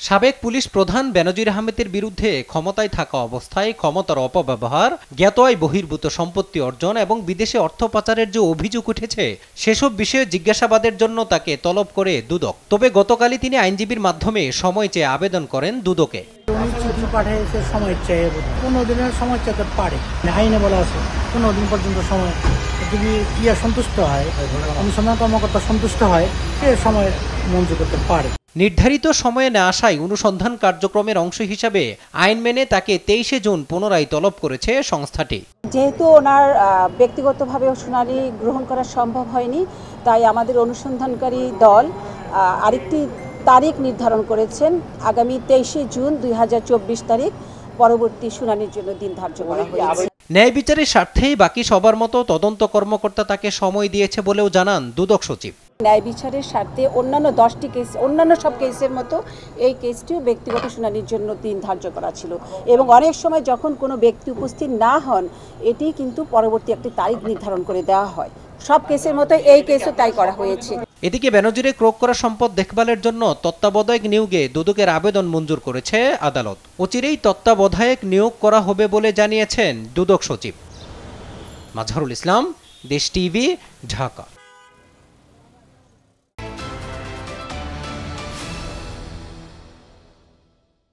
সাবেক পুলিশ প্রধান বেনজির আহমেদের বিরুদ্ধে ক্ষমতায় থাকা অবস্থায় ক্ষমতার অপব্যবহার, জ্ঞাত আয় বহির্ভূত সম্পত্তি অর্জন এবং বিদেশে অর্থ পাচারের যে অভিযোগ উঠেছে সেসব বিষয়ে জিজ্ঞাসাবাদের জন্য তাকে তলব করে দুদক। তবে গতকালই তিনি আইনজীবীর মাধ্যমে সময় চেয়ে আবেদন করেন দুদকে। চিঠি পাঠিয়েছে সময় চেয়ে 15 দিনের সময় চাইতে পারে, আইনে বলা আছে 15 দিন পর্যন্ত সময়। যদি সন্তুষ্ট হয়, অনুসন্ধান কর্মকর্তা সন্তুষ্ট হয়, সে সময় মঞ্জুর করতে পারে। নির্ধারিত সময়ে না আসায় অনুসন্ধান কার্যক্রমের অংশ হিসাবে আইন মেনে তাকে 23 জুন পুনরায় তলব করেছে সংস্থাটি। যেহেতু ওনার ব্যক্তিগতভাবে শুনানি গ্রহণ করা সম্ভব হয়নি, তাই আমাদের অনুসন্ধানকারী দল আরেকটি তারিখ নির্ধারণ করেছেন, আগামী 23 জুন 2024 তারিখ পরবর্তী শুনানির জন্য দিন ধার্য করা হয়েছে। ন্যায় বিচারের স্বার্থেই বাকি সবার মতো তদন্ত কর্মকর্তা তাকে সময় দিয়েছে বলেও জানান দুদক সচিব। ন্যায় বিচারের স্বার্থে অন্যান্য 10টি কেস, অন্যান্য সব কেসের মতো এই কেসটিও ব্যক্তিগত শুনানির জন্য দিন ধার্য করা ছিল এবং অনেক সময় যখন কোনো ব্যক্তি উপস্থিত না হন, এটি কিন্তু পরবর্তী একটি তারিখ নির্ধারণ করে দেওয়া হয়। সব কেসের মতো এই কেসও তাই করা হয়েছে। এদিকে বেনজিরে ক্রোক করা সম্পদ দেখভালের জন্য তত্ত্বাবধায়ক নিয়োগে দুদকের আবেদন মঞ্জুর করেছে আদালত। অচিরেই তত্ত্বাবধায়ক নিয়োগ করা হবে বলে জানিয়েছেন দুদক সচিব। মাজহারুল ইসলাম, দেশ টিভি, ঢাকা।